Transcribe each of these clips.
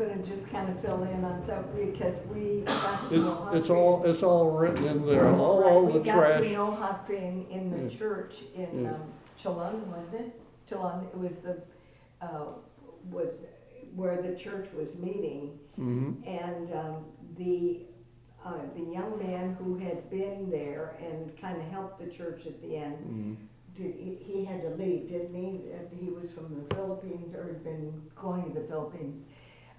gonna just kind of fill in on stuff because we got to know It's all written in there, all the We got to trash. know Hopping in the Yeah. church in Yeah. Cholon, wasn't it? Cholon, it was was where the church was meeting. Mm-hmm. And the young man who had been there and kind of helped the church at the end, Mm-hmm. he had to leave, didn't he? He was from the Philippines or had been going to the Philippines.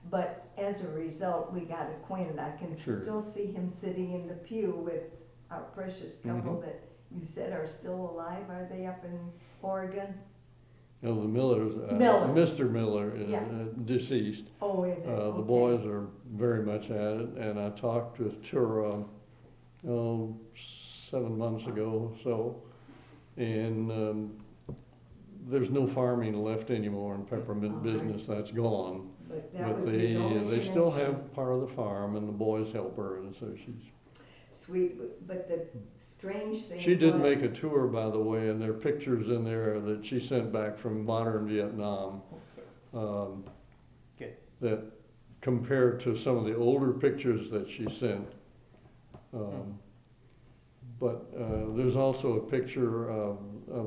But as a result, we got acquainted. I can Sure. still see him sitting in the pew with our precious couple Mhm. that you said are still alive. Are they up in Oregon? The Millers, Millers. Mr. Miller is Yeah. deceased. Oh, is it? The Okay. boys are very much at it, and I talked with Tura, 7 months ago, so, and, there's no farming left anymore in peppermint Alright. business, that's gone. But that But was his only they still connection. have part of the farm, and the boys help her, and so Sweet, but the strange thing she did was- make a tour, by the way, and there are pictures in there that she sent back from modern Vietnam. Good. That compared to some of the older pictures that she sent. But there's also a picture of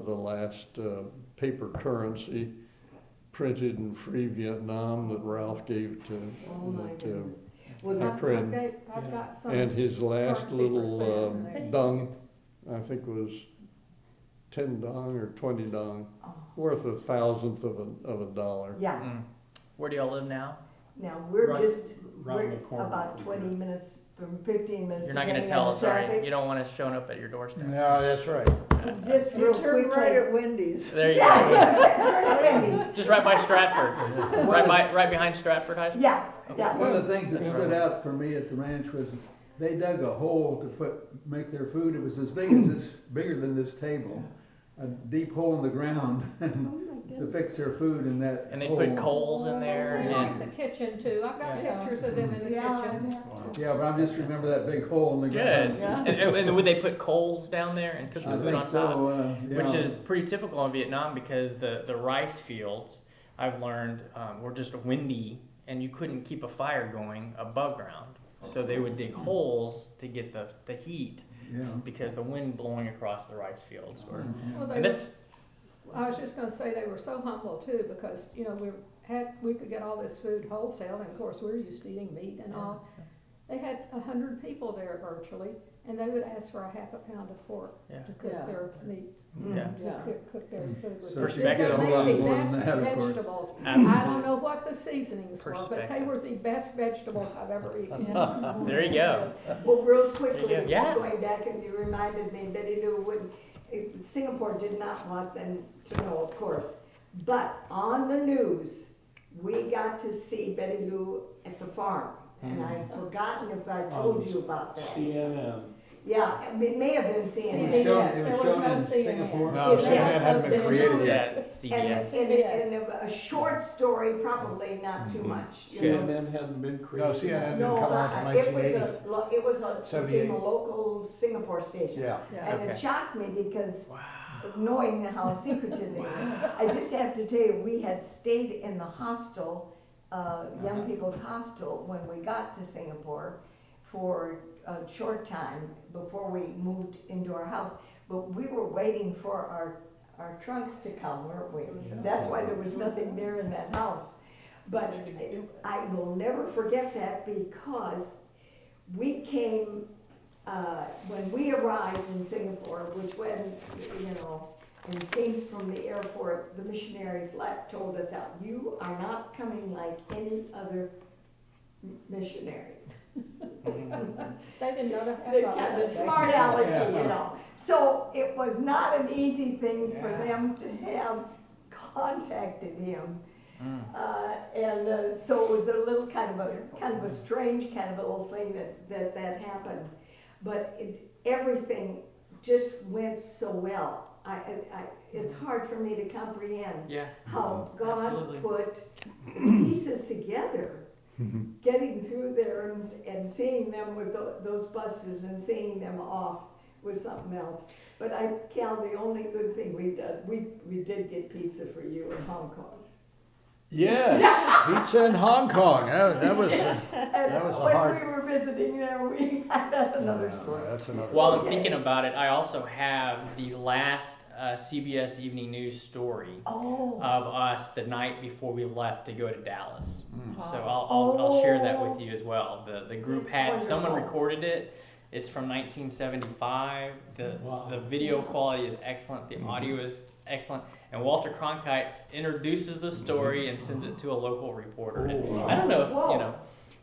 the last paper currency printed in free Vietnam that Ralph gave to, Oh my to goodness. Well, my that- friend. I've got some. And his last currency for little sale in there. dung, I think was 10 dong or 20 dong, oh, worth a thousandth of a dollar. yeah, Where do y'all live now? now we're Right- just, right we're in the corner about from 20 here. minutes from 15 minutes. You're not gonna depending tell on us, the are you? traffic. You don't want us showing up at your doorstep. No, that's right. Just You real turn quickly. right at Wendy's. There you Yeah, go. yeah, turn Wendy's. Just right by Stratford. right behind Stratford High School. Yeah, yeah. One of the things that stood out for me at the ranch was they dug a hole to make their food. It was as big as this, bigger than this table, a deep hole in the ground to fix their food in that And they hole. put coals in there. They like And the kitchen too. I've got Yeah. pictures of them in the Yeah, kitchen. Yeah, but I just remember that big hole in the good. ground. And would they put coals down there and cook the I food think on top? so, Which yeah. is pretty typical in Vietnam because the rice fields, I've learned, were just windy and you couldn't keep a fire going above ground. So they would dig holes to get the heat Yeah. because the wind blowing across the rice fields. Well, they And were, that's, I was just gonna say they were so humble too, because, you know, we could get all this food wholesale, and of course, we're used to eating meat and all. They had 100 people there virtually, and they would ask for a half a pound of pork Yeah. to cook Yeah. their meat, yeah. to cook their food with. So Perspective. They a lot made the more than best that, of course. vegetables. Absolutely. I don't know what the seasonings were, but they Perspective. were the best vegetables I've ever eaten. There you go. Well, real quickly, There you go. Yeah. going back, and you reminded me that he knew when, Singapore did not want them to know, of course. But on the news, we got to see Betty Lou at the farm. And I'd forgotten if I told you about that. CNN. Yeah, it may have been It CNN. was shown, Yes, it there was was shown no in CNN. Singapore. No, Yes, CNN hadn't been yes, created yes. yet. Yeah, And, CBS. and a short story, probably not too much. you know. CNN hadn't been No, created. CNN didn't No, come out until it was 1980. it was a 78. local Singapore station. Yeah. And it Okay. shocked me because Wow. knowing how secretive they were, I just have to tell you, we had stayed in the hostel, young people's hostel, when we got to Singapore for a short time before we moved into our house. But we were waiting for our trunks to come, weren't we? That's why there was nothing there in that house. But I will never forget that because we came, when we arrived in Singapore, which when, you know, and came from the airport, the missionary flat told us out, you are not coming like any other missionary. They didn't know to have The that, kind did of they? smart alecky, Yeah. you know. So it was not an easy thing for Yeah. them to have contacted him. Mm. So it was a little kind of a strange kind of a little thing that happened. But everything just went so well. It's hard for me to comprehend Yeah. how God Absolutely. put pieces together, getting through there and seeing them with those buses and seeing them off was something else. But Cal, the only good thing we've done, we did get pizza for you in Hong Kong. Yes, pizza in Hong Kong. That was And a when hard. we were visiting there, that's another story. That's another. While I'm Okay. thinking about it, I also have the last CBS Evening News story Oh. of us the night before we left to go to Dallas. Mm. So I'll share that with Oh. you as well. The group That's had someone wonderful. recorded it. It's from 1975. Wow. The video quality is excellent. The audio is excellent. And Walter Cronkite introduces the story and sends it to a local reporter. And Oh, wow. I don't know if, Whoa. you know,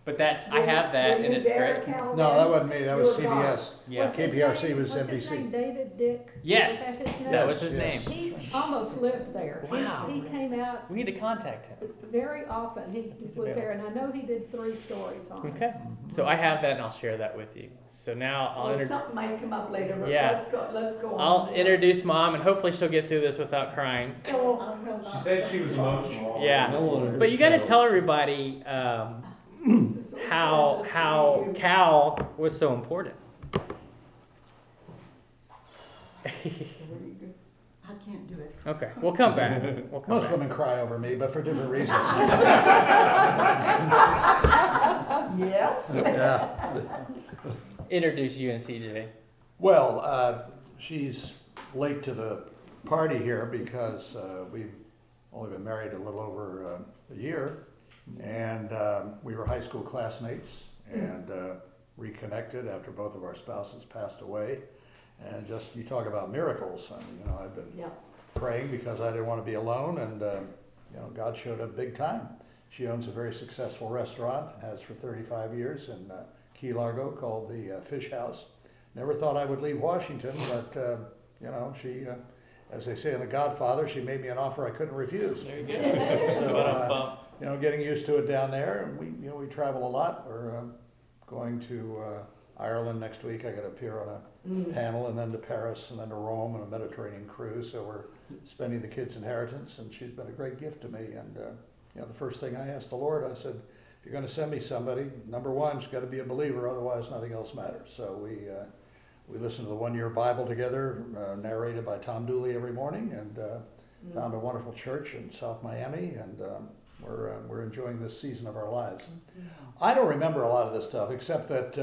but I have that Were and you it's there, great. Cal, No, then? that wasn't me. That You was were gone. CBS. Yeah. What's his KPRC name? was What's his NBC. name? David Dick? Yes. Was that his name? That was his Yes. name. He almost lived there. Wow. He came out We need to contact him. very often. He He's was there, and I know he did 3 stories on it. Okay. So I have that and I'll share that with you. So now Well, something might come up later, but Yeah. let's go on. I'll introduce Mom and hopefully she'll get through this without crying. Oh, She said she was emotional. Yeah. No one But you got to heard tell everybody how Cal was so important. I can't do it. Okay, we'll come back. We'll come Most back. women cry over me, but for different reasons. Yes? Yeah. Introduce you and CJ. Well, she's late to the party here because we've only been married a little over a year, and we were high school classmates and reconnected after both of our spouses passed away. And just, you talk about miracles. I mean, you know, I've been Yeah. praying because I didn't want to be alone, and you know, God showed up big time. She owns a very successful restaurant, has for 35 years in Key Largo, called the Fish House. Never thought I would leave Washington, but you know, she, as they say in The Godfather, she made me an offer I couldn't refuse. There you go. So, you know, getting used to it down there, and we travel a lot. We're going to Ireland next week. I got to appear on a panel, and then to Paris, and then to Rome on a Mediterranean cruise. So we're spending the kids' inheritance, and she's been a great gift to me. And you know, the first thing I asked the Lord, I said, if you're going to send me somebody, number one, she's got to be a believer, otherwise nothing else matters. So we listen to the 1 Year Bible together, narrated by Tom Dooley every morning, and found a wonderful church in South Miami, and we're enjoying this season of our lives. I don't remember a lot of this stuff, except that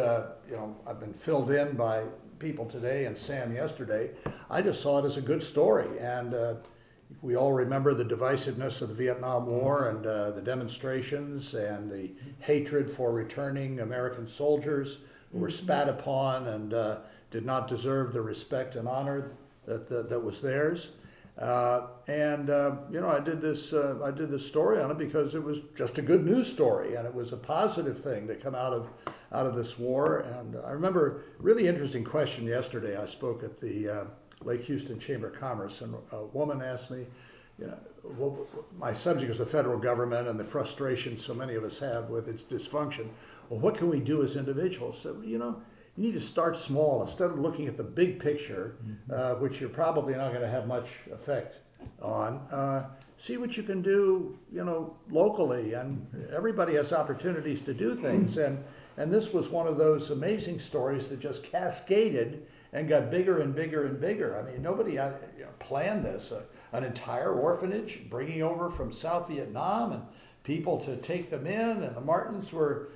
you know, I've been filled in by people today and Sam yesterday. I just saw it as a good story, and we all remember the divisiveness of the Vietnam War and the demonstrations and the hatred for returning American soldiers who were spat upon and did not deserve the respect and honor that was theirs. You know, I did this story on it because it was just a good news story, and it was a positive thing to come out of this war. And I remember a really interesting question yesterday. I spoke at the Lake Houston Chamber of Commerce, and a woman asked me, you know, my subject is the federal government and the frustration so many of us have with its dysfunction. Well, what can we do as individuals? So, you know, you need to start small instead of looking at the big picture, which you're probably not going to have much effect on. See what you can do, you know, locally, and everybody has opportunities to do things. And this was one of those amazing stories that just cascaded and got bigger and bigger and bigger. I mean, nobody planned this. An entire orphanage bringing over from South Vietnam and people to take them in, and the Martins were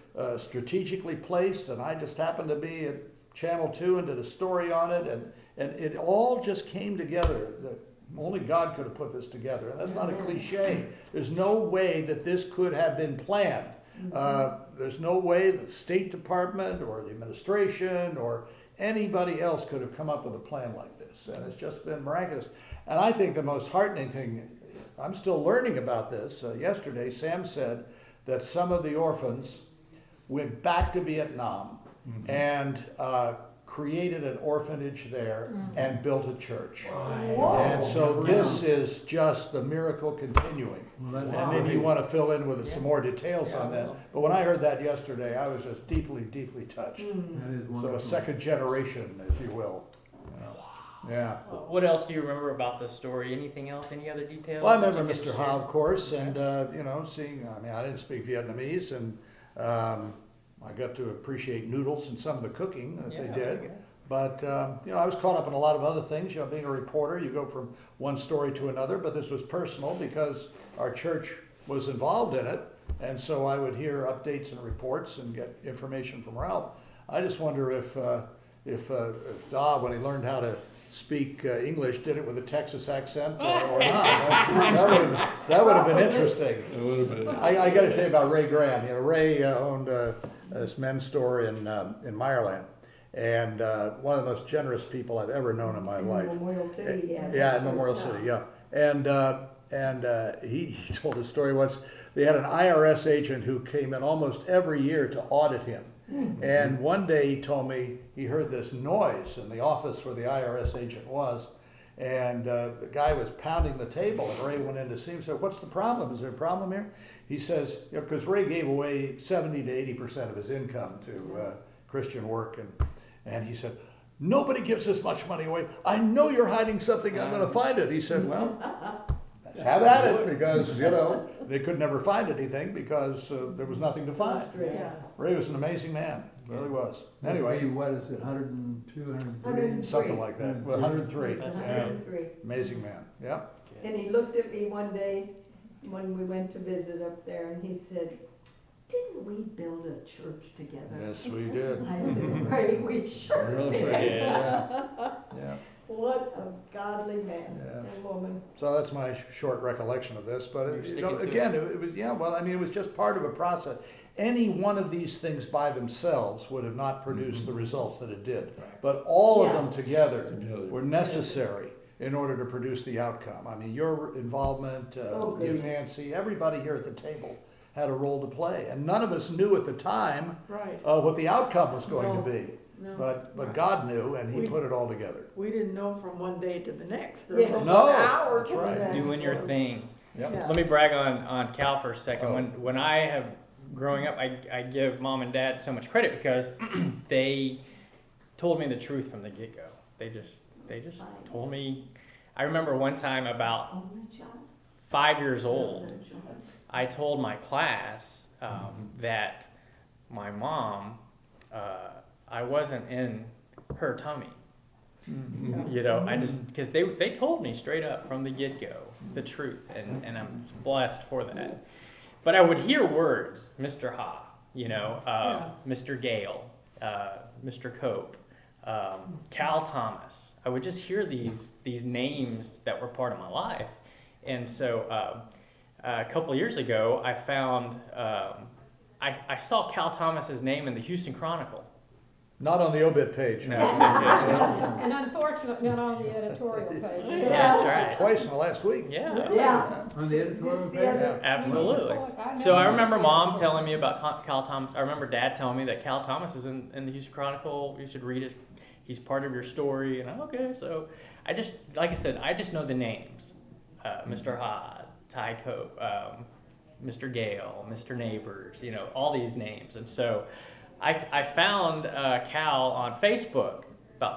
strategically placed, and I just happened to be at Channel 2 and did a story on it, and it all just came together. Only God could have put this together, and that's not a cliche. There's no way that this could have been planned. There's no way the State Department or the administration or anybody else could have come up with a plan like this, and it's just been miraculous. And I think the most heartening thing, I'm still learning about this. Yesterday, Sam said that some of the orphans went back to Vietnam and created an orphanage there and built a church. And so this is just the miracle continuing. And maybe you want to fill in with some more details on that. But when I heard that yesterday, I was just deeply, deeply touched. That is So wonderful. a second generation, if you will. Yeah. What else do you remember about this story? Anything else? Any other details? Well, I that remember you can Mr. share? Ha, of course, and you know, seeing. I mean, I didn't speak Vietnamese, and I got to appreciate noodles and some of the cooking that Yeah, they very did. good. But you know, I was caught up in a lot of other things. You know, being a reporter, you go from one story to another. But this was personal because our church was involved in it, and so I would hear updates and reports and get information from Ralph. I just wonder if Dodd, when he learned how to speak English, did it with a Texas accent or not. That would have been interesting. It would have been. I got to say about Ray Graham. You know, Ray owned this men's store in Meyerland, and one of the most generous people I've ever known in my life. Memorial City, yeah. Yeah, in Memorial City, yeah. And he told a story once. They had an IRS agent who came in almost every year to audit him. And one day he told me he heard this noise in the office where the IRS agent was, and the guy was pounding the table, and Ray went in to see him and said, "What's the problem? Is there a problem here?" He says, you know, because Ray gave away 70 to 80% of his income to Christian work, and he said, "Nobody gives this much money away. I know you're hiding something. I'm going to find it." He said, "Well, have at it," because, you know, they could never find anything because there was nothing to find. Yeah. Ray was an amazing man, really was. Anyway, What is it, 102, 103? 103. something like that. Well, 103. That's Yeah. 103. Amazing man. Yeah. And he looked at me one day when we went to visit up there, and he said, "Didn't we build a church together?" Yes, we did. I said, "Ray, we sure Real did." true. Yeah. Yeah. What a godly man Yeah. and woman. So that's my short recollection of this, but You're you know, sticking to again, it was, yeah, well, I mean, it was just part of a process. Any one of these things by themselves would have not produced the results that it did. But all of Yeah. them together Together. were necessary in order to produce the outcome. I mean, your involvement, Oh, you, goodness. Nancy, everybody here at the table had a role to play. And none of us knew at the time Right, what the outcome was going No. to be. no. But God knew, and He We- put it all together. We didn't know from one day to the next. There Yes. was No, an hour that's to the right. next. Doing your thing. Yep. Yeah. Let me brag on Cal for a second. Oh. When I have growing up, I give mom and dad so much credit because they told me the truth from the get-go. They just told me. I remember one time about Only child? 5 years old, Only child. I told my class that my mom, I wasn't in her tummy. You know, I just, because they told me straight up from the get-go the truth, and I'm blessed for that. But I would hear words, Mr. Ha, you know, Mr. Gale, Mr. Cope, Cal Thomas. I would just hear these names that were part of my life. And so a couple of years ago, I found, I saw Cal Thomas's name in the Houston Chronicle. Not on the obit page. No. And unfortunately, not on the editorial page. That's right. Twice in the last week. Yeah. Yeah. On the editorial Just the page? other- Absolutely. So I remember mom telling me about Cal Thomas. I remember dad telling me that Cal Thomas is in the Houston Chronicle. You should read his. He's part of your story. And I'm okay. So I just, like I said, I just know the names. Mr. Ha, Ty Cope, Mr. Gale, Mr. Neighbors, you know, all these names. And so I found Cal on Facebook about